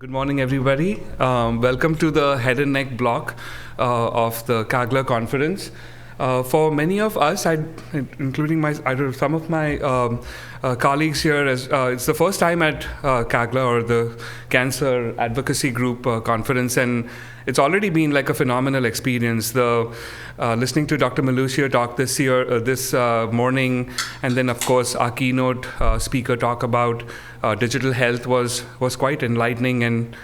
Good morning, everybody. Welcome to the head and neck block of the CAGLA conference. For many of us, including some of my colleagues here, it's the first time at CAGLA, or the Cancer Advocacy Group conference, and it's already been like a phenomenal experience. Listening to Dr. Malusia talk this morning, and then of course our keynote speaker talk about digital health was quite enlightening, and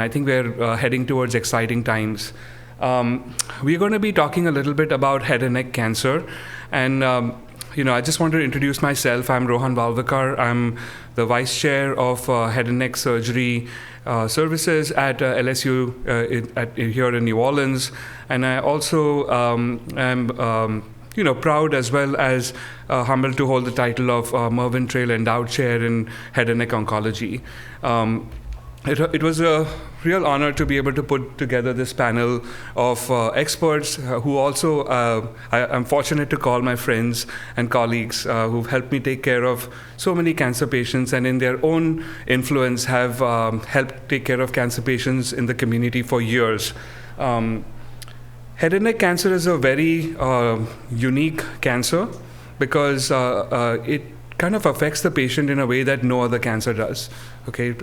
I think we're heading towards exciting times. We're going to be talking a little bit about head and neck cancer, and I just want to introduce myself. I'm Rohan Valvakar. I'm the vice chair of head and neck surgery services at LSU here in New Orleans, and I also am proud as well as humbled to hold the title of Mervyn Trail Endowed Chair in Head and Neck Oncology. It was a real honor to be able to put together this panel of experts who also I'm fortunate to call my friends and colleagues who've helped me take care of so many cancer patients, and in their own influence have helped take care of cancer patients in the community for years. Head and neck cancer is a very unique cancer because it kind of affects the patient in a way that no other cancer does. Okay,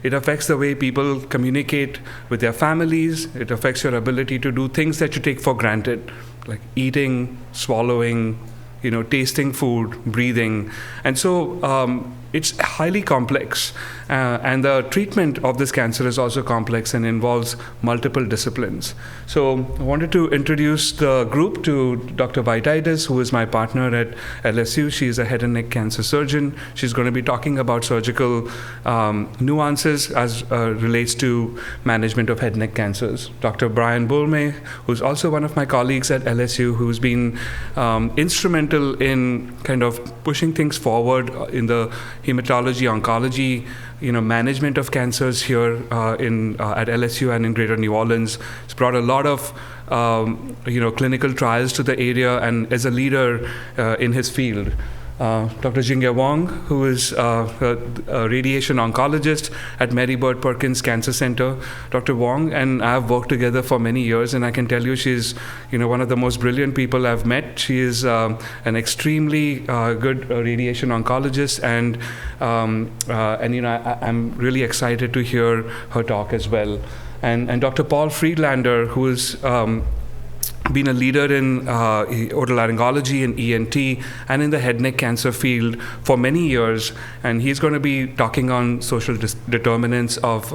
it affects the way people communicate with their families. It affects your ability to do things that you take for granted, like eating, swallowing, tasting food, breathing, and so it's highly complex. And the treatment of this cancer is also complex and involves multiple disciplines. So I wanted to introduce the group to Dr. Vaitaitis, who is my partner at LSU. She is a head and neck cancer surgeon. She's going to be talking about surgical nuances as relates to management of head and neck cancers. Dr. Brian Bulme, who's also one of my colleagues at LSU, who's been instrumental in kind of pushing things forward in the hematology, oncology, management of cancers here at LSU and in Greater New Orleans. It's brought a lot of clinical trials to the area and is a leader in his field. Dr. Wang, who is a radiation oncologist at Mary Bird Perkins Cancer Center. Dr. Wang and I have worked together for many years, and I can tell you she's one of the most brilliant people I've met. She is an extremely good radiation oncologist, and I'm really excited to hear her talk as well. And Dr. Paul Friedlander, who is been a leader in otolaryngology and ENT and in the head neck cancer field for many years, and he's going to be talking on social determinants of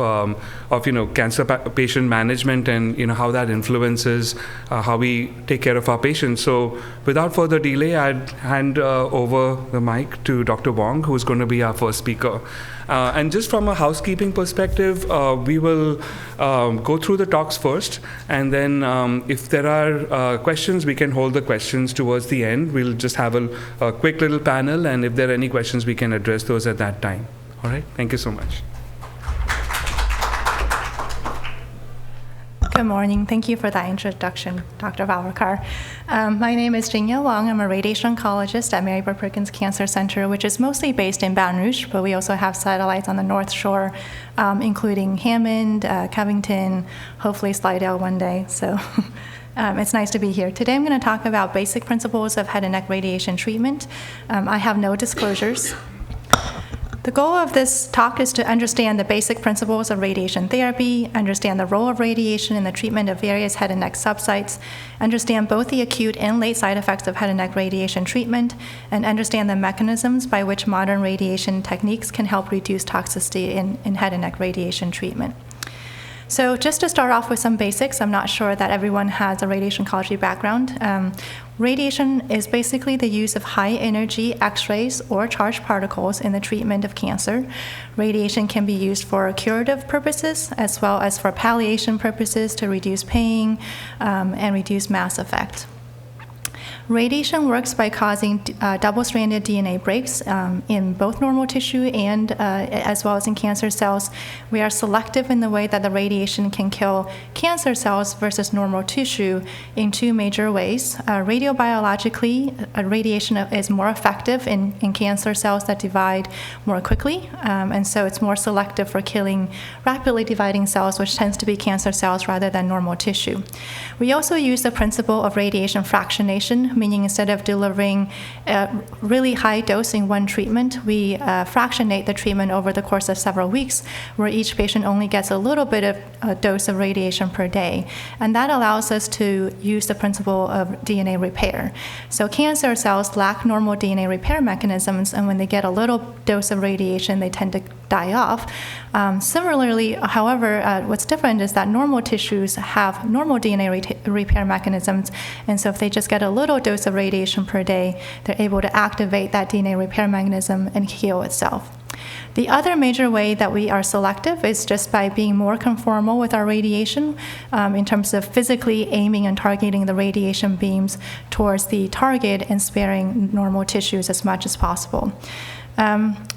cancer patient management and how that influences how we take care of our patients. So without further delay, I'd hand over the mic to Dr. Wang, who's going to be our first speaker. And just from a housekeeping perspective, we will go through the talks first, and then if there are questions, we can hold the questions towards the end. We'll just have a quick little panel, and if there are any questions, we can address those at that time. All right, thank you so much. Good morning. Thank you for that introduction, Dr. Valvakar. My name is Jingya Wang. I'm a radiation oncologist at Mary Bird Perkins Cancer Center, which is mostly based in Baton Rouge, but we also have satellites on the North Shore, including Hammond, Covington, hopefully Slidell one day. So it's nice to be here. Today I'm going to talk about basic principles of head and neck radiation treatment. I have no disclosures. The goal of this talk is to understand the basic principles of radiation therapy, understand the role of radiation in the treatment of various head and neck subsites, understand both the acute and late side effects of head and neck radiation treatment, and understand the mechanisms by which modern radiation techniques can help reduce toxicity in head and neck radiation treatment. So just to start off with some basics, I'm not sure that everyone has a radiation oncology background. Radiation is basically the use of high-energy X-rays or charged particles in the treatment of cancer. Radiation can be used for curative purposes as well as for palliation purposes to reduce pain and reduce mass effect. Radiation works by causing double-stranded DNA breaks in both normal tissue and as well as in cancer cells. We are selective in the way that the radiation can kill cancer cells versus normal tissue in two major ways. Radiobiologically, radiation is more effective in cancer cells that divide more quickly, and so it's more selective for killing rapidly dividing cells, which tends to be cancer cells rather than normal tissue. We also use the principle of radiation fractionation, meaning instead of delivering a really high dose in one treatment, we fractionate the treatment over the course of several weeks, where each patient only gets a little bit of a dose of radiation per day. And that allows us to use the principle of DNA repair. So cancer cells lack normal DNA repair mechanisms, and when they get a little dose of radiation, they tend to die off. Similarly, however, what's different is that normal tissues have normal DNA repair mechanisms, and so if they just get a little dose of radiation per day, they're able to activate that DNA repair mechanism and heal itself. The other major way that we are selective is just by being more conformal with our radiation in terms of physically aiming and targeting the radiation beams towards the target and sparing normal tissues as much as possible.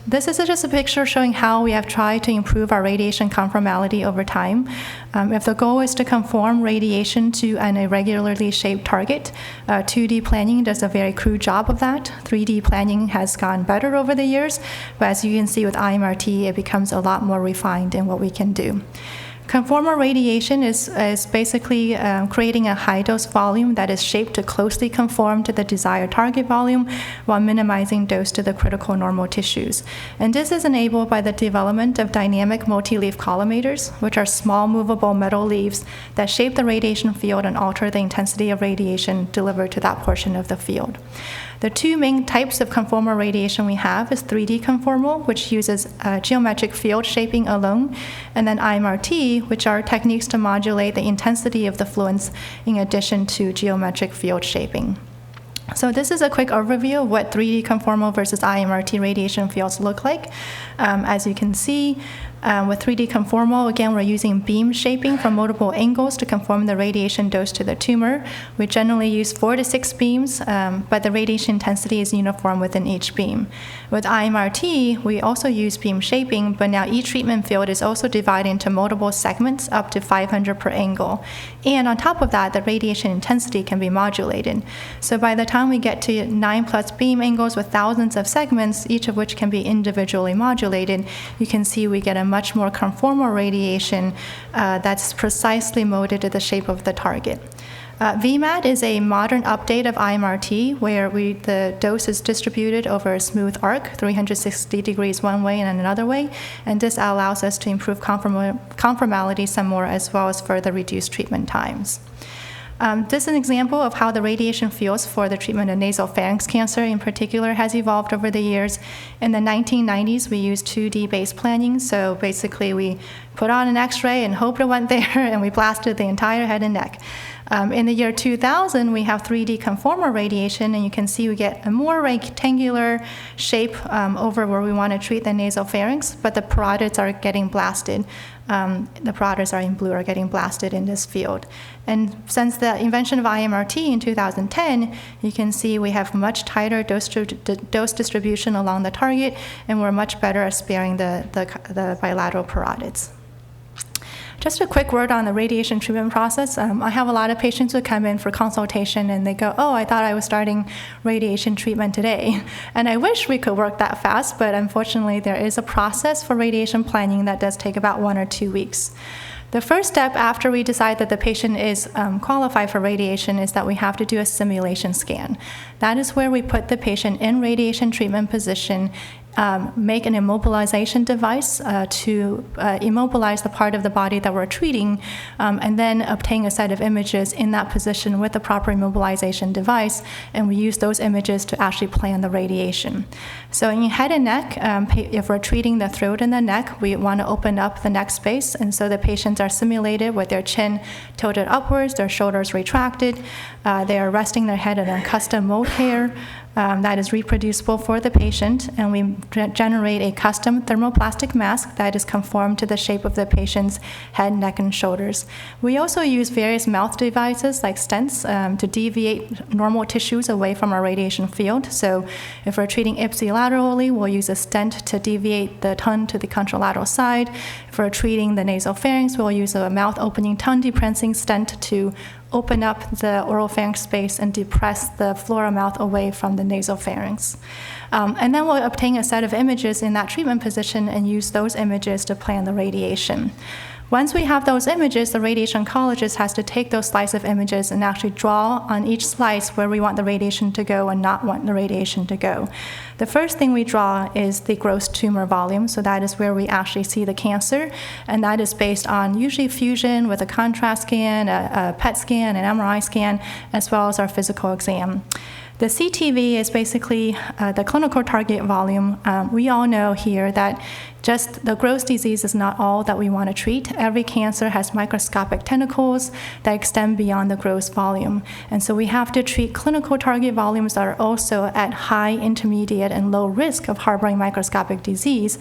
This is just a picture showing how we have tried to improve our radiation conformality over time. If the goal is to conform radiation to an irregularly shaped target, 2D planning does a very crude job of that. 3D planning has gone better over the years, but as you can see with IMRT, it becomes a lot more refined in what we can do. Conformal radiation is basically creating a high-dose volume that is shaped to closely conform to the desired target volume while minimizing dose to the critical normal tissues. And this is enabled by the development of dynamic multi-leaf collimators, which are small movable metal leaves that shape the radiation field and alter the intensity of radiation delivered to that portion of the field. The two main types of conformal radiation we have is 3D conformal, which uses geometric field shaping alone, and then IMRT, which are techniques to modulate the intensity of the fluence in addition to geometric field shaping. So this is a quick overview of what 3D conformal versus IMRT radiation fields look like. As you can see, with 3D conformal, again, we're using beam shaping from multiple angles to conform the radiation dose to the tumor. We generally use 4 to 6 beams, but the radiation intensity is uniform within each beam. With IMRT, we also use beam shaping, but now each treatment field is also divided into multiple segments up to 500 per angle. And on top of that, the radiation intensity can be modulated. So by the time we get to 9+ beam angles with thousands of segments, each of which can be individually modulated, you can see we get a much more conformal radiation that's precisely molded to the shape of the target. VMAT is a modern update of IMRT where the dose is distributed over a smooth arc, 360 degrees one way and another way, and this allows us to improve conformality some more as well as further reduce treatment times. This is an example of how the radiation fields for the treatment of nasopharynx cancer in particular has evolved over the years. In the 1990s, we used 2D-based planning, so basically we put on an X-ray and hoped it went there, and we blasted the entire head and neck. In the year 2000, we have 3D conformal radiation, and you can see we get a more rectangular shape over where we want to treat the nasopharynx, but the parotids are getting blasted. The parotids are in blue, are getting blasted in this field. And since the invention of IMRT in 2010, you can see we have much tighter dose distribution along the target, and we're much better at sparing the bilateral parotids. Just a quick word on the radiation treatment process. I have a lot of patients who come in for consultation and they go, oh, I thought I was starting radiation treatment today. And I wish we could work that fast, but unfortunately there is a process for radiation planning that does take about 1 or 2 weeks. The first step after we decide that the patient is qualified for radiation is that we have to do a simulation scan. That is where we put the patient in radiation treatment position, make an immobilization device to immobilize the part of the body that we're treating, and then obtain a set of images in that position with the proper immobilization device, and we use those images to actually plan the radiation. So in head and neck, if we're treating the throat and the neck, we want to open up the neck space, and so the patients are simulated with their chin tilted upwards, their shoulders retracted, they are resting their head in a custom mold hair. that is reproducible for the patient, and we generate a custom thermoplastic mask that is conformed to the shape of the patient's head, neck, and shoulders. We also use various mouth devices like stents to deviate normal tissues away from our radiation field. So if we're treating ipsilaterally, we'll use a stent to deviate the tongue to the contralateral side. If we're treating the nasopharynx, we'll use a mouth opening tongue depressing stent to open up the oropharynx space and depress the flora mouth away from the nasopharynx. And then we'll obtain a set of images in that treatment position and use those images to plan the radiation. Once we have those images, the radiation oncologist has to take those slice of images and actually draw on each slice where we want the radiation to go and not want the radiation to go. The first thing we draw is the gross tumor volume, so that is where we actually see the cancer, and that is based on usually fusion with a contrast scan, a PET scan, an MRI scan, as well as our physical exam. The CTV is basically the clinical target volume. We all know here that just the gross disease is not all that we want to treat. Every cancer has microscopic tentacles that extend beyond the gross volume. And so we have to treat clinical target volumes that are also at high, intermediate, and low risk of harboring microscopic disease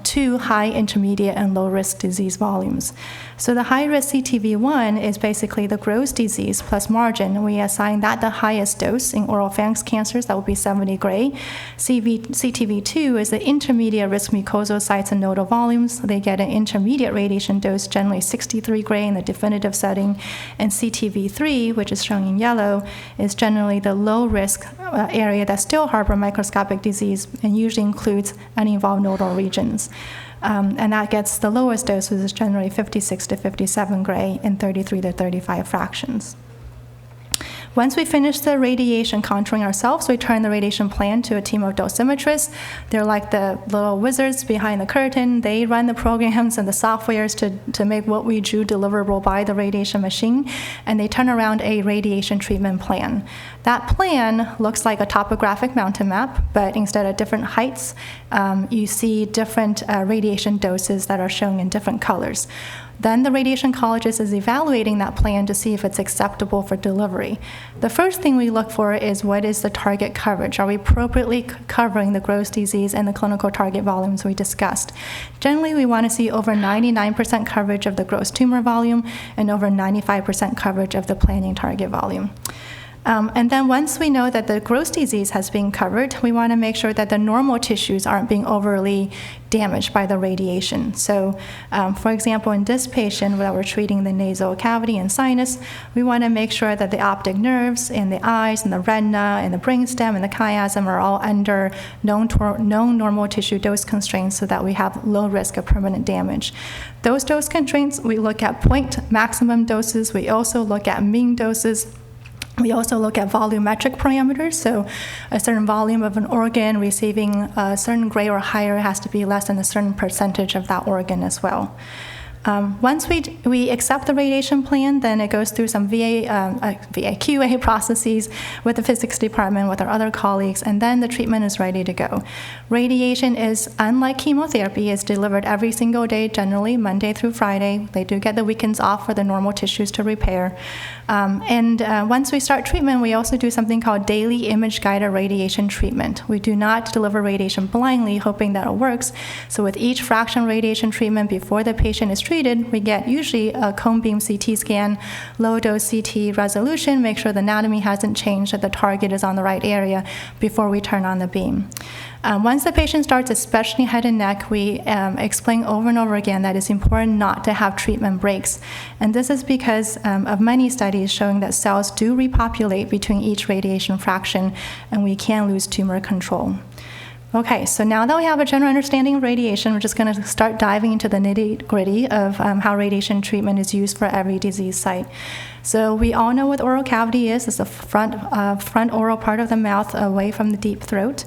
to high, intermediate, and low risk disease volumes. So the high risk CTV1 is basically the gross disease plus margin, and we assign that the highest dose in oropharynx cancers, that would be 70 gray. CTV2 is the intermediate risk mucosal sites and nodal volumes. They get an intermediate radiation dose, generally 63 gray in the definitive setting. And CTV3, which is shown in yellow, is generally the low risk area that still harbor microscopic disease and usually includes uninvolved nodal regions. And that gets the lowest dose, which is generally 56 to 57 gray in 33 to 35 fractions. Once we finish the radiation contouring ourselves, we turn the radiation plan to a team of dosimetrists. They're like the little wizards behind the curtain. They run the programs and the softwares to make what we do deliverable by the radiation machine, and they turn around a radiation treatment plan. That plan looks like a topographic mountain map, but instead of different heights, you see different radiation doses that are shown in different colors. Then the radiation oncologist is evaluating that plan to see if it's acceptable for delivery. The first thing we look for is what is the target coverage? Are we appropriately covering the gross disease and the clinical target volumes we discussed? Generally, we want to see over 99% coverage of the gross tumor volume and over 95% coverage of the planning target volume. And then once we know that the gross disease has been covered, we want to make sure that the normal tissues aren't being overly damaged by the radiation. So, for example, in this patient where we're treating the nasal cavity and sinus, we want to make sure that the optic nerves in the eyes and the retina and the brainstem and the chiasm are all under known normal tissue dose constraints so that we have low risk of permanent damage. Those dose constraints, we look at point maximum doses. We also look at mean doses. We also look at volumetric parameters, so a certain volume of an organ receiving a certain gray or higher has to be less than a certain percentage of that organ as well. Once we accept the radiation plan, then it goes through some VA QA processes with the physics department, with our other colleagues, and then the treatment is ready to go. Radiation is, unlike chemotherapy, is delivered every single day, generally Monday through Friday. They do get the weekends off for the normal tissues to repair. Once we start treatment, we also do something called daily image-guided radiation treatment. We do not deliver radiation blindly, hoping that it works. So with each fraction radiation treatment before the patient is treated, we get usually a cone beam CT scan, low-dose CT resolution, make sure the anatomy hasn't changed, that the target is on the right area before we turn on the beam. Once the patient starts, especially head and neck, we explain over and over again that it's important not to have treatment breaks. And this is because of many studies showing that cells do repopulate between each radiation fraction, and we can lose tumor control. Okay, so now that we have a general understanding of radiation, we're just going to start diving into the nitty-gritty of how radiation treatment is used for every disease site. So we all know what oral cavity is. It's the front oral part of the mouth away from the deep throat.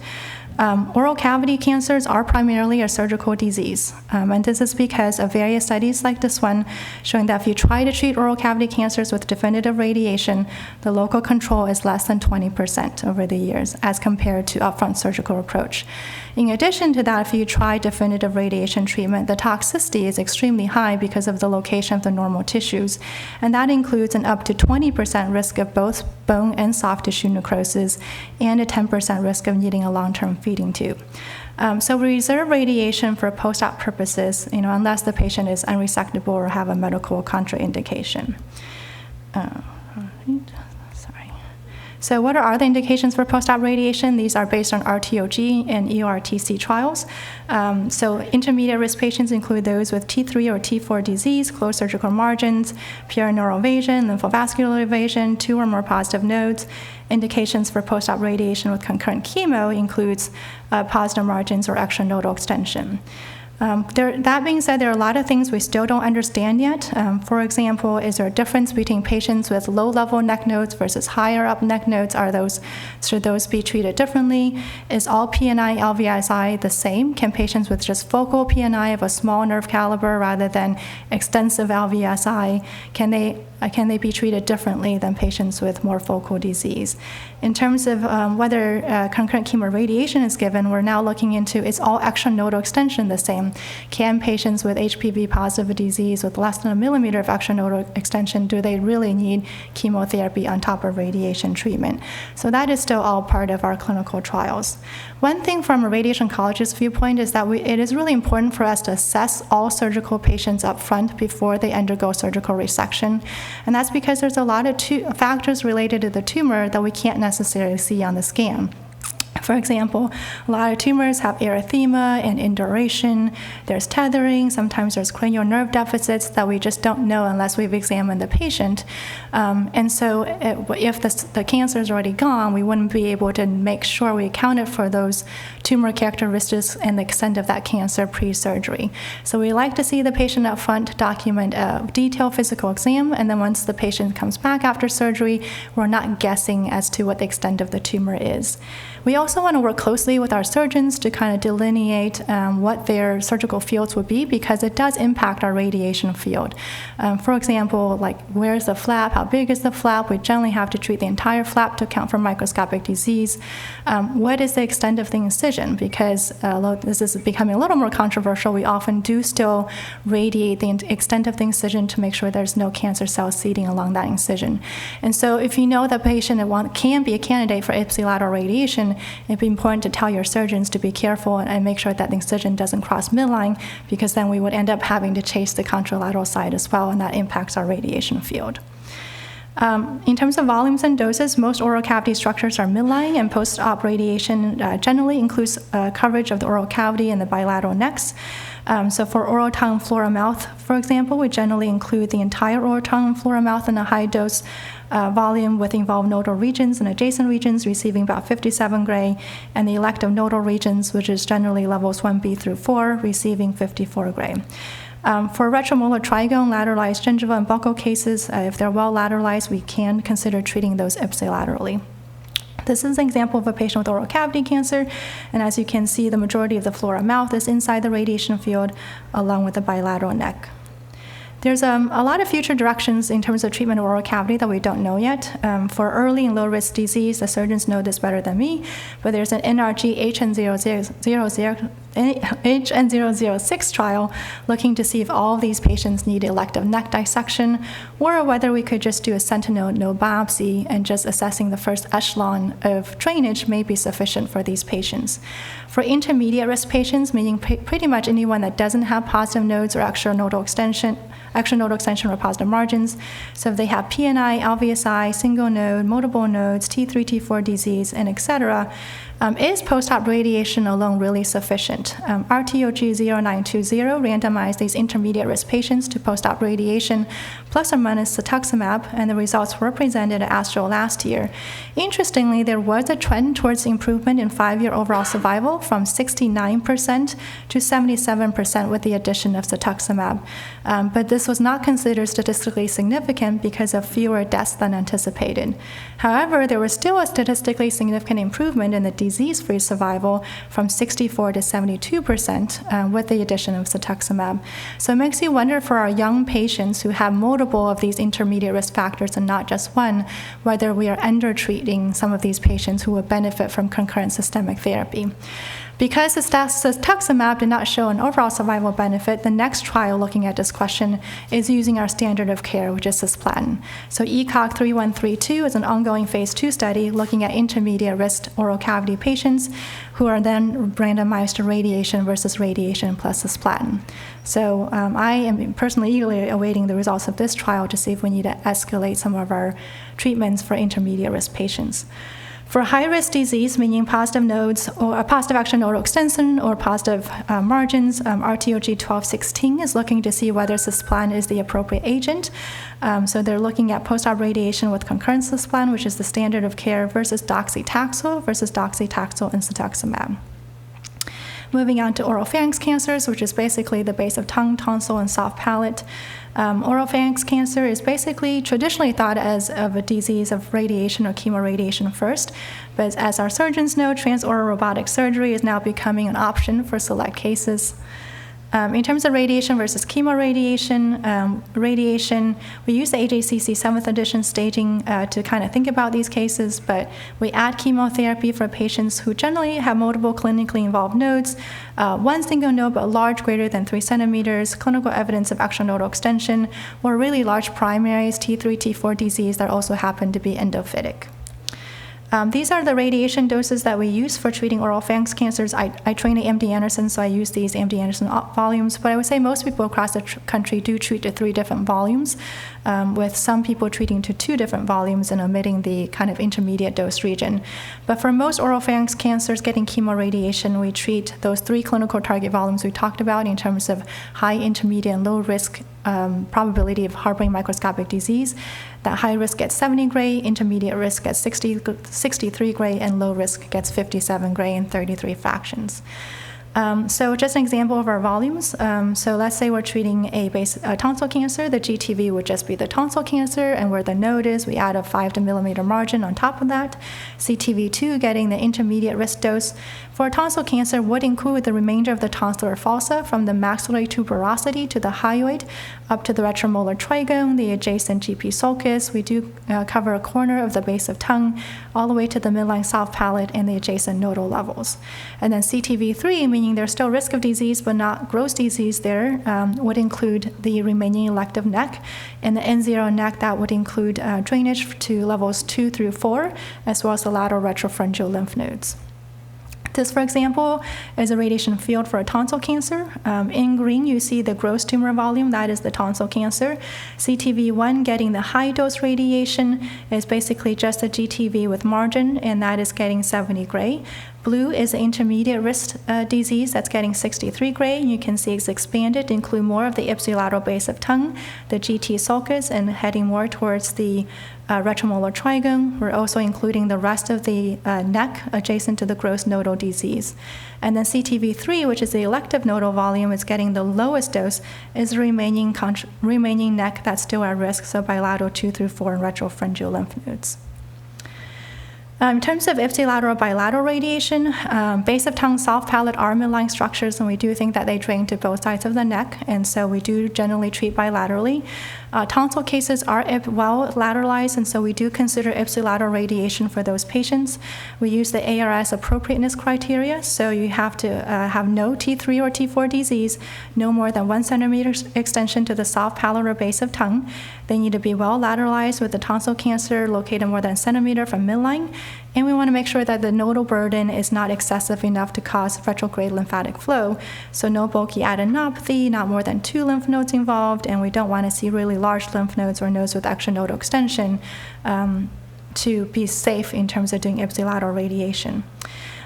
Oral cavity cancers are primarily a surgical disease, and this is because of various studies like this one showing that if you try to treat oral cavity cancers with definitive radiation, the local control is less than 20% over the years as compared to upfront surgical approach. In addition to that, if you try definitive radiation treatment, the toxicity is extremely high because of the location of the normal tissues, and that includes an up to 20% risk of both bone and soft tissue necrosis and a 10% risk of needing a long-term feeding tube. So we reserve radiation for post-op purposes, unless the patient is unresectable or have a medical contraindication. So what are the indications for post-op radiation? These are based on RTOG and EORTC trials. So intermediate risk patients include those with T3 or T4 disease, closed surgical margins, perineural evasion, lymphovascular evasion, 2 or more positive nodes. Indications for post-op radiation with concurrent chemo includes positive margins or extranodal extension. That being said, there are a lot of things we still don't understand yet. For example, is there a difference between patients with low-level neck nodes versus higher-up neck nodes? Should those be treated differently? Is all PNI LVSI the same? Can patients with just focal PNI of a small nerve caliber rather than extensive LVSI, can they be treated differently than patients with more focal disease? In terms of whether concurrent chemoradiation is given, we're now looking into, is all extranodal extension the same? Can patients with HPV-positive disease with less than 1 millimeter of extranodal extension, do they really need chemotherapy on top of radiation treatment? So that is still all part of our clinical trials. One thing from a radiation oncologist viewpoint is that it is really important for us to assess all surgical patients up front before they undergo surgical resection. And that's because there's a lot of factors related to the tumor that we can't necessarily see on the scan. For example, a lot of tumors have erythema and induration. There's tethering. Sometimes there's cranial nerve deficits that we just don't know unless we've examined the patient. And so if the cancer is already gone, we wouldn't be able to make sure we accounted for those tumor characteristics and the extent of that cancer pre-surgery. So we like to see the patient up front, document a detailed physical exam, and then once the patient comes back after surgery, we're not guessing as to what the extent of the tumor is. We also want to work closely with our surgeons to kind of delineate what their surgical fields would be, because it does impact our radiation field. For example, like where's the flap, how big is the flap? We generally have to treat the entire flap to account for microscopic disease. What is the extent of the incision? Because this is becoming a little more controversial, we often do still radiate the extent of the incision to make sure there's no cancer cells seeding along that incision. And so if you know the patient can be a candidate for ipsilateral radiation, it'd be important to tell your surgeons to be careful and make sure that the incision doesn't cross midline, because then we would end up having to chase the contralateral side as well, and that impacts our radiation field. In terms of volumes and doses, most oral cavity structures are midline, and post-op radiation generally includes coverage of the oral cavity and the bilateral necks. So for oral tongue, flora, mouth, for example, we generally include the entire oral tongue, flora, mouth in a high-dose volume with involved nodal regions and adjacent regions receiving about 57 gray, and the elective nodal regions, which is generally levels 1B through 4, receiving 54 gray. For retromolar trigone, lateralized gingiva, and buccal cases, if they're well lateralized, we can consider treating those ipsilaterally. This is an example of a patient with oral cavity cancer, and as you can see, the majority of the flora mouth is inside the radiation field, along with the bilateral neck. There's a lot of future directions in terms of treatment of oral cavity that we don't know yet. For early and low-risk disease, the surgeons know this better than me, but there's an NRG HN006 trial looking to see if all of these patients need elective neck dissection, or whether we could just do a sentinel node biopsy and just assessing the first echelon of drainage may be sufficient for these patients. For intermediate risk patients, meaning pretty much anyone that doesn't have positive nodes or extranodal extension or positive margins, so if they have PNI, LVSI, single node, multiple nodes, T3, T4 disease, and etc., is post-op radiation alone really sufficient? RTOG 0920 randomized these intermediate risk patients to post-op radiation plus or minus cetuximab, and the results were presented at ASTRO last year. Interestingly, there was a trend towards improvement in 5-year overall survival from 69% to 77% with the addition of cetuximab, but this was not considered statistically significant because of fewer deaths than anticipated. However, there was still a statistically significant improvement in the disease disease-free survival from 64 to 72% with the addition of cetuximab. So it makes you wonder for our young patients who have multiple of these intermediate risk factors and not just one, whether we are under-treating some of these patients who would benefit from concurrent systemic therapy. Because the cetuximab did not show an overall survival benefit, the next trial looking at this question is using our standard of care, which is cisplatin. So ECOG 3132 is an ongoing phase 2 study looking at intermediate risk oral cavity patients who are then randomized to radiation versus radiation plus cisplatin. So I am personally eagerly awaiting the results of this trial to see if we need to escalate some of our treatments for intermediate risk patients. For high-risk disease, meaning positive nodes or a positive action nodal extension or positive margins, RTOG 1216 is looking to see whether cisplatin is the appropriate agent. So they're looking at post-op radiation with concurrent cisplatin, which is the standard of care, versus docetaxel and cetuximab. Moving on to oropharynx cancers, which is basically the base of tongue, tonsil, and soft palate. Oropharynx cancer is basically traditionally thought as of a disease of radiation or chemoradiation first, but as our surgeons know, transoral robotic surgery is now becoming an option for select cases. In terms of radiation versus chemoradiation, we use the AJCC 7th edition staging to kind of think about these cases, but we add chemotherapy for patients who generally have multiple clinically involved nodes, one single node but large, greater than 3 centimeters, clinical evidence of extranodal extension, or really large primaries, T3, T4 disease that also happen to be endophytic. These are the radiation doses that we use for treating oropharynx cancers. I train at MD Anderson, so I use these MD Anderson volumes, but I would say most people across the country do treat to 3 different volumes, with some people treating to 2 different volumes and omitting the kind of intermediate dose region. But for most oropharynx cancers getting chemoradiation, we treat those 3 clinical target volumes we talked about in terms of high, intermediate, and low risk probability of harboring microscopic disease. That high risk gets 70 gray, intermediate risk gets 63 gray, and low risk gets 57 gray and 33 fractions. So just an example of our volumes. So let's say we're treating a tonsil cancer. The GTV would just be the tonsil cancer, and where the node is, we add a 5 millimeter margin on top of that. CTV2, getting the intermediate risk dose for tonsil cancer, would include the remainder of the tonsillar fossa from the maxillary tuberosity to the hyoid up to the retromolar trigone, the adjacent GP sulcus. We do cover a corner of the base of tongue all the way to the midline soft palate and the adjacent nodal levels. And then CTV3, meaning there's still risk of disease but not gross disease there, would include the remaining elective neck. And the N0 neck, that would include drainage to levels 2 through 4, as well as the lateral retropharyngeal lymph nodes. This, for example, is a radiation field for a tonsil cancer. In green, you see the gross tumor volume. That is the tonsil cancer. CTV1, getting the high-dose radiation, is basically just a GTV with margin, and that is getting 70 gray. Blue is the intermediate risk disease that's getting 63 gray. You can see it's expanded to include more of the ipsilateral base of tongue, the GT sulcus, and heading more towards the retromolar trigone. We're also including the rest of the neck adjacent to the gross nodal disease. And then CTV3, which is the elective nodal volume, is getting the lowest dose, is the remaining neck that's still at risk, so bilateral 2 through 4 and retropharyngeal lymph nodes. In terms of ipsilateral bilateral radiation, base of tongue, soft palate are midline structures, and we do think that they drain to both sides of the neck, and so we do generally treat bilaterally. Tonsil cases are well lateralized, and so we do consider ipsilateral radiation for those patients. We use the ARS appropriateness criteria, so you have to have no T3 or T4 disease, no more than 1 centimeter extension to the soft palate or base of tongue. They need to be well lateralized with the tonsil cancer located more than a centimeter from midline, and we want to make sure that the nodal burden is not excessive enough to cause retrograde lymphatic flow. So no bulky adenopathy, not more than 2 lymph nodes involved, and we don't want to see really large lymph nodes or nodes with extranodal extension to be safe in terms of doing ipsilateral radiation.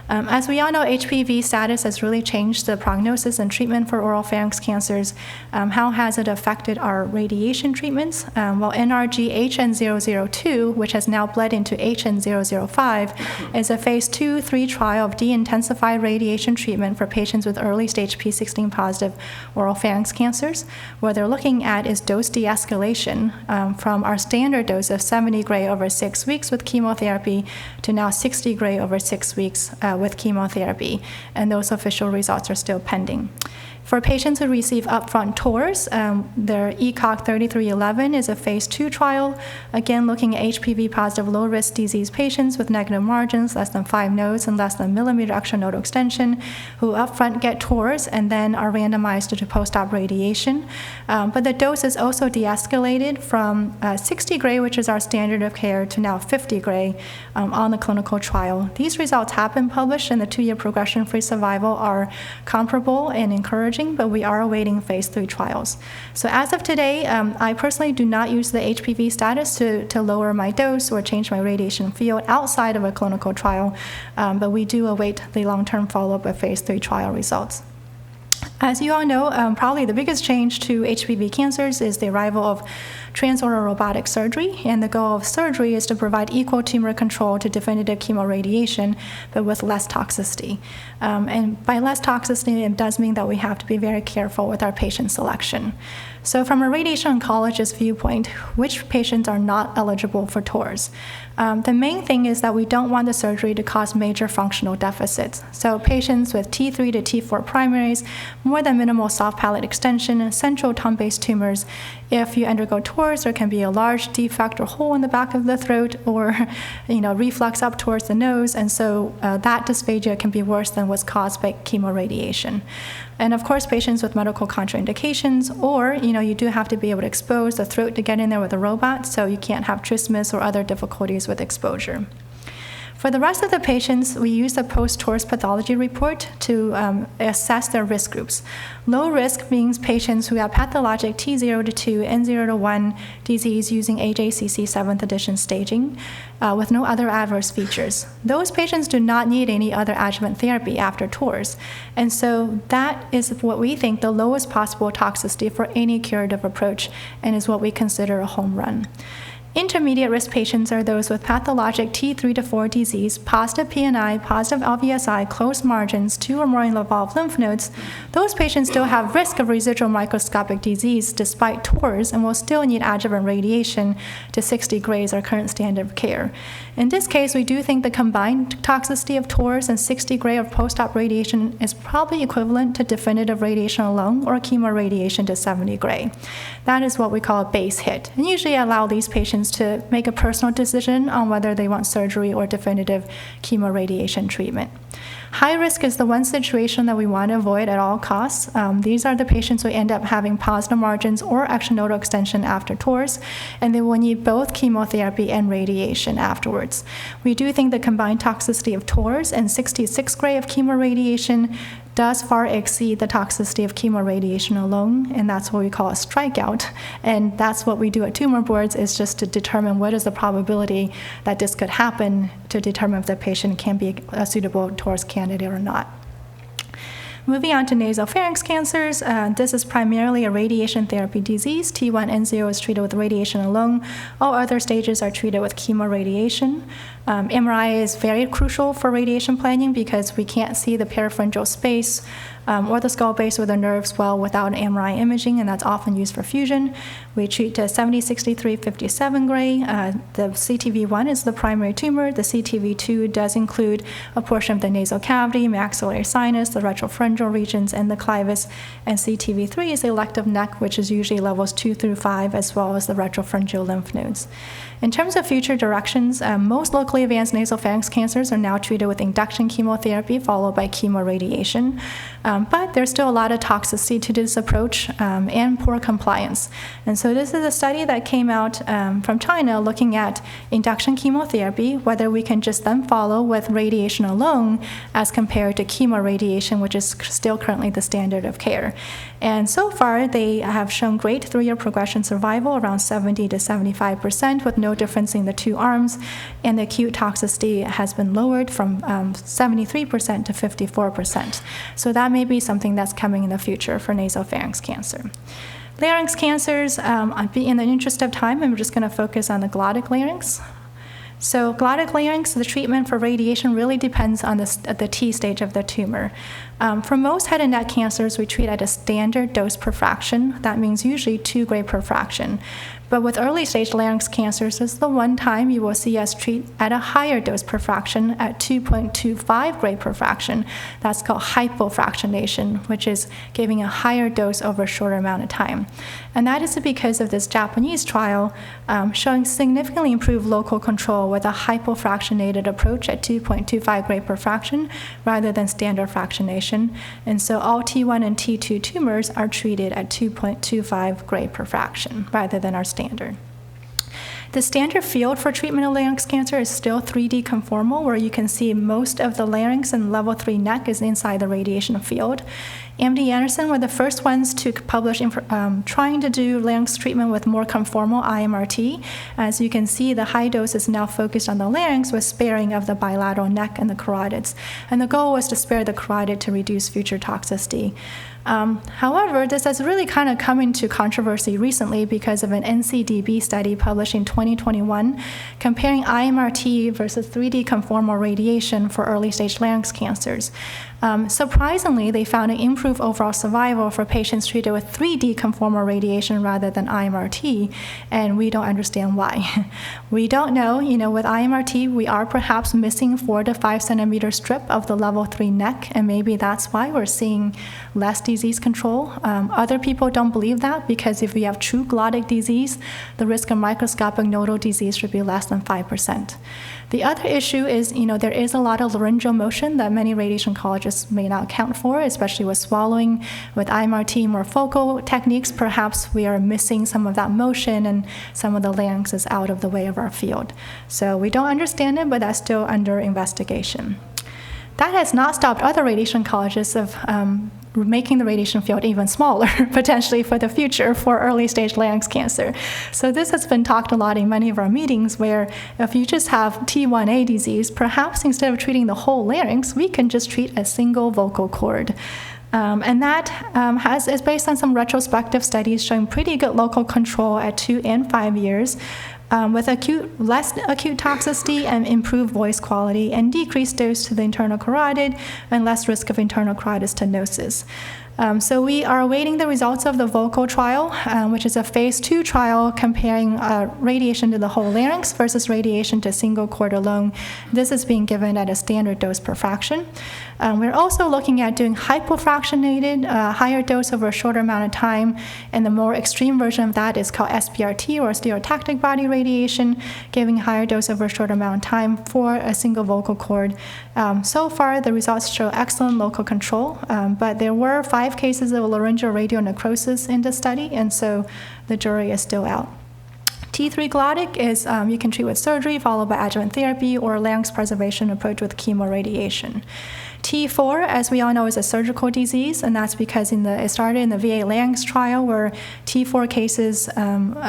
As we all know, HPV status has really changed the prognosis and treatment for oropharynx cancers. How has it affected our radiation treatments? Well, NRG HN002, which has now bled into HN005, is a phase 2-3 trial of de-intensified radiation treatment for patients with early-stage P16 positive oropharynx cancers. What they're looking at is dose de-escalation from our standard dose of 70 gray over 6 weeks with chemotherapy to now 60 gray over 6 weeks with chemotherapy, and those official results are still pending. For patients who receive upfront TORs, their ECOG 3311 is a phase 2 trial, again looking at HPV-positive low-risk disease patients with negative margins, less than 5 nodes and less than millimeter extranodal extension, who upfront get TORs and then are randomized to post-op radiation. But the dose is also de-escalated from 60 gray, which is our standard of care, to now 50 gray on the clinical trial. These results have been published, and the 2-year progression-free survival are comparable and encouraging, but we are awaiting phase 3 trials. So as of today, I personally do not use the HPV status to lower my dose or change my radiation field outside of a clinical trial, but we do await the long-term follow-up of phase 3 trial results. As you all know, probably the biggest change to HPV cancers is the arrival of transoral robotic surgery, and the goal of surgery is to provide equal tumor control to definitive chemoradiation, but with less toxicity. And by less toxicity, it does mean that we have to be very careful with our patient selection. So from a radiation oncologist viewpoint, which patients are not eligible for TORs? The main thing is that we don't want the surgery to cause major functional deficits. So patients with T3 to T4 primaries, more than minimal soft palate extension, central tongue-based tumors. If you undergo TORs, there can be a large defect or hole in the back of the throat, or reflux up towards the nose, and so that dysphagia can be worse than what's caused by chemoradiation. And of course, patients with medical contraindications, or you do have to be able to expose the throat to get in there with a robot, so you can't have trismus or other difficulties with exposure. For the rest of the patients, we use the post-TORS pathology report to assess their risk groups. Low risk means patients who have pathologic T0 to 2, N0 to 1 disease using AJCC 7th edition staging with no other adverse features. Those patients do not need any other adjuvant therapy after TORs. And so that is what we think the lowest possible toxicity for any curative approach, and is what we consider a home run. Intermediate risk patients are those with pathologic T3 to 4 disease, positive PNI, positive LVSI, closed margins, 2 or more involved lymph nodes. Those patients still have risk of residual microscopic disease despite TORs, and will still need adjuvant radiation to 60 grays, our current standard of care. In this case, we do think the combined toxicity of TORs and 60 gray of post-op radiation is probably equivalent to definitive radiation alone or chemoradiation to 70 gray. That is what we call a base hit, and usually allow these patients to make a personal decision on whether they want surgery or definitive chemoradiation treatment. High risk is the one situation that we want to avoid at all costs. These are the patients who end up having positive margins or extranodal extension after TORs, and they will need both chemotherapy and radiation afterwards. We do think the combined toxicity of TORs and 66 gray of chemoradiation does far exceed the toxicity of chemoradiation alone, and that's what we call a strikeout. And that's what we do at tumor boards, is just to determine what is the probability that this could happen, to determine if the patient can be a suitable TORs candidate or not. Moving on to nasopharynx cancers, this is primarily a radiation therapy disease. T1N0 is treated with radiation alone. All other stages are treated with chemoradiation. MRI is very crucial for radiation planning because we can't see the peripheral space or the skull base or the nerves well without MRI imaging, and that's often used for fusion. We treat 70, 63, 57 gray. The CTV1 is the primary tumor. The CTV2 does include a portion of the nasal cavity, maxillary sinus, the retropharyngeal regions, and the clivus. And CTV3 is the elective neck, which is usually levels 2 through 5, as well as the retropharyngeal lymph nodes. In terms of future directions, most locally advanced nasopharynx cancers are now treated with induction chemotherapy followed by chemoradiation. But there's still a lot of toxicity to this approach and poor compliance. And so this is a study that came out from China looking at induction chemotherapy, whether we can just then follow with radiation alone as compared to chemoradiation, which is still currently the standard of care. And so far, they have shown great 3-year progression survival, around 70 to 75%, with no difference in the two arms, and the acute toxicity has been lowered from 73% to 54%. So that may be something that's coming in the future for nasopharynx cancer. Larynx cancers, in the interest of time, I'm just going to focus on the glottic larynx. So glottic larynx, the treatment for radiation really depends on the T stage of the tumor. For most head and neck cancers, we treat at a standard dose per fraction. That means usually 2 gray per fraction. But with early-stage larynx cancers, this is the one time you will see us treat at a higher dose per fraction at 2.25 gray per fraction. That's called hypofractionation, which is giving a higher dose over a shorter amount of time. And that is because of this Japanese trial showing significantly improved local control with a hypofractionated approach at 2.25 gray per fraction rather than standard fractionation. And so all T1 and T2 tumors are treated at 2.25 gray per fraction rather than our standard. The standard field for treatment of larynx cancer is still 3D conformal, where you can see most of the larynx and level 3 neck is inside the radiation field. MD Anderson were the first ones to publish trying to do larynx treatment with more conformal IMRT. As you can see, the high dose is now focused on the larynx with sparing of the bilateral neck and the carotids. And the goal was to spare the carotid to reduce future toxicity. However, this has really kind of come into controversy recently because of an NCDB study published in 2021 comparing IMRT versus 3D conformal radiation for early-stage larynx cancers. Surprisingly, they found an improved overall survival for patients treated with 3D conformal radiation rather than IMRT, and we don't understand why. We don't know, with IMRT, we are perhaps missing 4 to 5 centimeter strip of the level 3 neck, and maybe that's why we're seeing less disease control. Other people don't believe that because if we have true glottic disease, the risk of microscopic nodal disease should be less than 5%. The other issue is, there is a lot of laryngeal motion that many radiation oncologists may not account for, especially with swallowing. With IMRT, more focal techniques, perhaps we are missing some of that motion and some of the larynx is out of the way of our field. So we don't understand it, but that's still under investigation. That has not stopped other radiation oncologists of making the radiation field even smaller, potentially for the future for early-stage larynx cancer. So this has been talked a lot in many of our meetings where if you just have T1A disease, perhaps instead of treating the whole larynx, we can just treat a single vocal cord. And that is based on some retrospective studies showing pretty good local control at 2 and 5 years. With less acute toxicity and improved voice quality and decreased dose to the internal carotid and less risk of internal carotid stenosis. So we are awaiting the results of the VOCAL trial, which is a phase 2 trial comparing radiation to the whole larynx versus radiation to single cord alone. This is being given at a standard dose per fraction. We're also looking at doing hypofractionated, higher dose over a shorter amount of time, and the more extreme version of that is called SBRT, or stereotactic body radiation, giving higher dose over a shorter amount of time for a single vocal cord. So far, the results show excellent local control, but there were 5 cases of laryngeal radial necrosis in the study, and so the jury is still out. T3 glottic is you can treat with surgery followed by adjuvant therapy or larynx preservation approach with chemoradiation. T4, as we all know, is a surgical disease, and that's because it started in the VA larynx trial where T4 cases,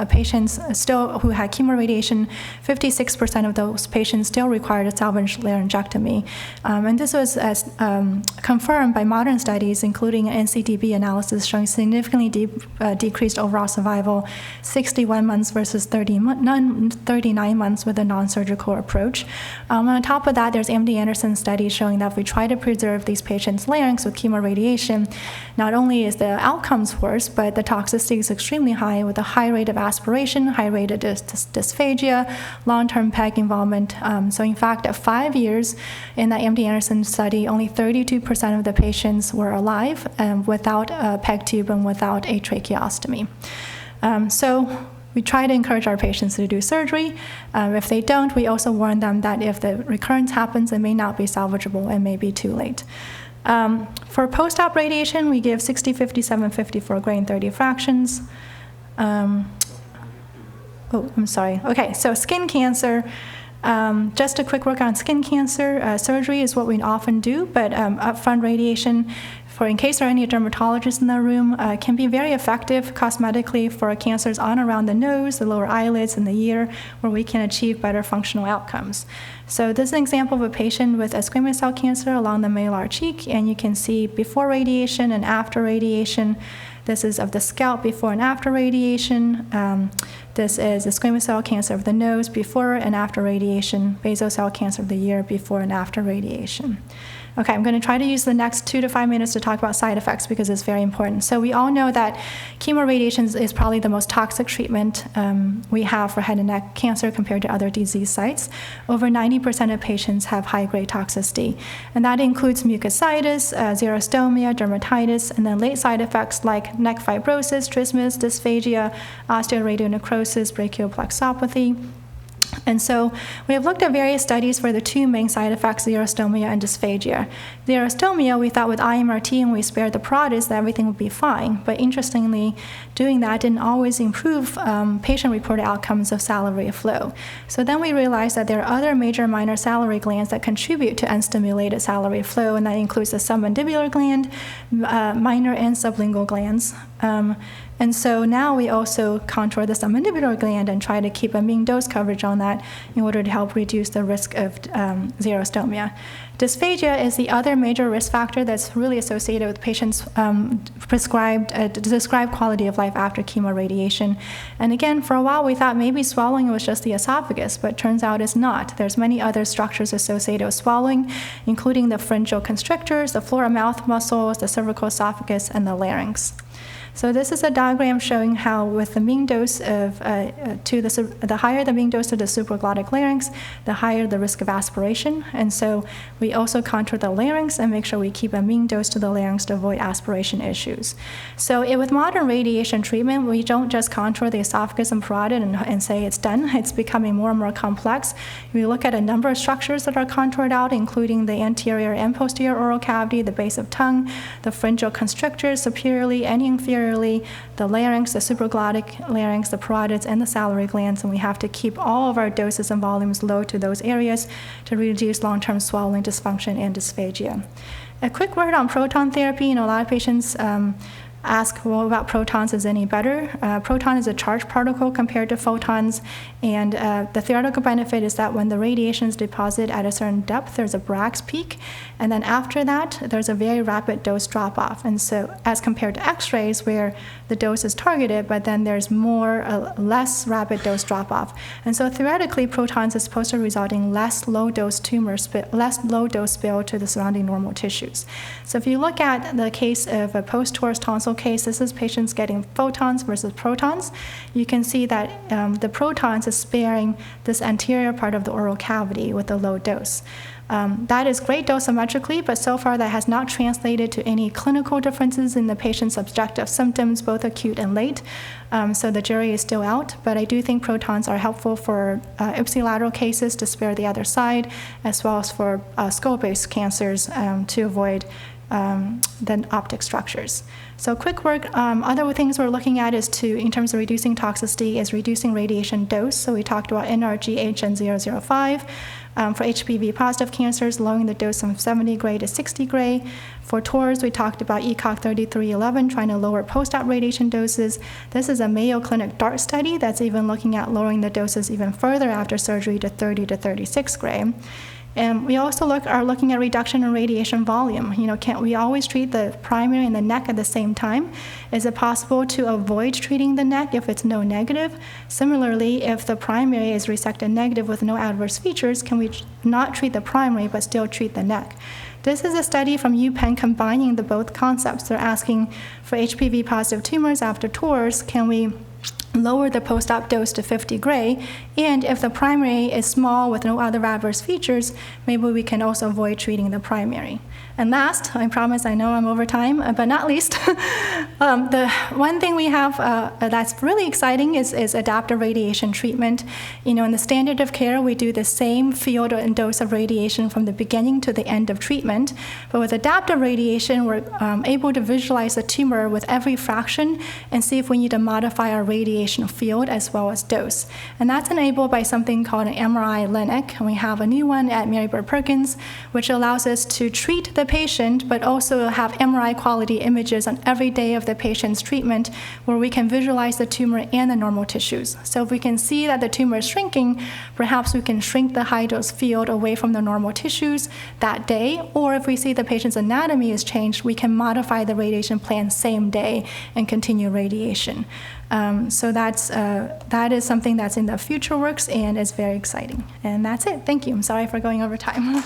patients still who had chemoradiation, 56% of those patients still required a salvage laryngectomy. And this was confirmed by modern studies, including an NCDB analysis showing significantly decreased overall survival, 61 months versus 39 months with a non-surgical approach. On top of that, there's MD Anderson studies showing that if we try to preserve these patients' larynx with chemoradiation, not only is the outcomes worse, but the toxicity is extremely high with a high rate of aspiration, high rate of dysphagia, long-term PEG involvement. So in fact, at 5 years in that MD Anderson study, only 32% of the patients were alive without a PEG tube and without a tracheostomy. So we try to encourage our patients to do surgery. If they don't, we also warn them that if the recurrence happens, it may not be salvageable and may be too late. For post-op radiation, we give 60, 50, 750 for gray and 30 fractions. I'm sorry. Okay, so skin cancer. Just a quick work on skin cancer. Surgery is what we often do, but upfront radiation, in case there are any dermatologists in the room, can be very effective cosmetically for cancers on around the nose, the lower eyelids, and the ear, where we can achieve better functional outcomes. So this is an example of a patient with a squamous cell cancer along the malar cheek, and you can see before radiation and after radiation. This is of the scalp before and after radiation. This is a squamous cell cancer of the nose before and after radiation, basal cell cancer of the ear before and after radiation. Okay, I'm going to try to use the next 2 to 5 minutes to talk about side effects because it's very important. So we all know that chemoradiation is probably the most toxic treatment we have for head and neck cancer compared to other disease sites. Over 90% of patients have high-grade toxicity, and that includes mucositis, xerostomia, dermatitis, and then late side effects like neck fibrosis, trismus, dysphagia, osteoradionecrosis, brachial plexopathy. And so we have looked at various studies for the 2 main side effects, xerostomia and dysphagia. Xerostomia, we thought with IMRT and we spared the protists that everything would be fine. But interestingly, doing that didn't always improve patient-reported outcomes of salivary flow. So then we realized that there are other major minor salivary glands that contribute to unstimulated salivary flow, and that includes the submandibular gland, minor and sublingual glands. And so now we also contour the submandibular gland and try to keep a mean dose coverage on that in order to help reduce the risk of xerostomia. Dysphagia is the other major risk factor that's really associated with patients described quality of life after chemoradiation. And again, for a while we thought maybe swallowing was just the esophagus, but turns out it's not. There's many other structures associated with swallowing, including the pharyngeal constrictors, the floor mouth muscles, the cervical esophagus, and the larynx. So this is a diagram showing how with the mean dose of, the higher the mean dose of the supraglottic larynx, the higher the risk of aspiration. And so we also contour the larynx and make sure we keep a mean dose to the larynx to avoid aspiration issues. So with modern radiation treatment, we don't just contour the esophagus and parotid and say it's done. It's becoming more and more complex. We look at a number of structures that are contoured out, including the anterior and posterior oral cavity, the base of tongue, the pharyngeal constrictors superiorly and inferiorly, the larynx, the supraglottic larynx, the parotids, and the salivary glands, and we have to keep all of our doses and volumes low to those areas to reduce long-term swallowing dysfunction and dysphagia. A quick word on proton therapy. A lot of patients ask, well, about protons is any better? Proton is a charged particle compared to photons, and the theoretical benefit is that when the radiation is deposited at a certain depth, there's a Bragg's peak, and then after that, there's a very rapid dose drop-off. And so as compared to X-rays, where the dose is targeted, but then there's less rapid dose drop-off. And so theoretically, protons is supposed to result in less low-dose spill to the surrounding normal tissues. So if you look at the case of a post-torus tonsil case, this is patients getting photons versus protons. You can see that the protons is sparing this anterior part of the oral cavity with a low dose. That is great dosimetrically, but so far that has not translated to any clinical differences in the patient's objective symptoms, both acute and late. So the jury is still out, but I do think protons are helpful for ipsilateral cases to spare the other side, as well as for skull-based cancers to avoid the optic structures. So quick work, other things we're looking at in terms of reducing toxicity, is reducing radiation dose. So we talked about NRG HN005. For HPV-positive cancers, lowering the dose from 70 gray to 60 gray. For TORS, we talked about ECOG 3311, trying to lower post-op radiation doses. This is a Mayo Clinic DART study that's even looking at lowering the doses even further after surgery to 30 to 36 gray. And we also are looking at reduction in radiation volume. Can't we always treat the primary and the neck at the same time? Is it possible to avoid treating the neck if it's no negative? Similarly, if the primary is resected negative with no adverse features, can we not treat the primary but still treat the neck? This is a study from UPenn combining the both concepts. They're asking for HPV-positive tumors after TORS, can we lower the post-op dose to 50 gray, and if the primary is small with no other adverse features, maybe we can also avoid treating the primary. And last, I promise I know I'm over time, but not least, the one thing we have that's really exciting is adaptive radiation treatment. In the standard of care, we do the same field and dose of radiation from the beginning to the end of treatment, but with adaptive radiation, we're able to visualize the tumor with every fraction and see if we need to modify our radiation radiation field as well as dose. And that's enabled by something called an MRI Linac. And we have a new one at Mary Bird Perkins, which allows us to treat the patient, but also have MRI quality images on every day of the patient's treatment, where we can visualize the tumor and the normal tissues. So if we can see that the tumor is shrinking, perhaps we can shrink the high-dose field away from the normal tissues that day, or if we see the patient's anatomy is changed, we can modify the radiation plan same day and continue radiation. So that is something that's in the future works and is very exciting. And that's it. Thank you. I'm sorry for going over time.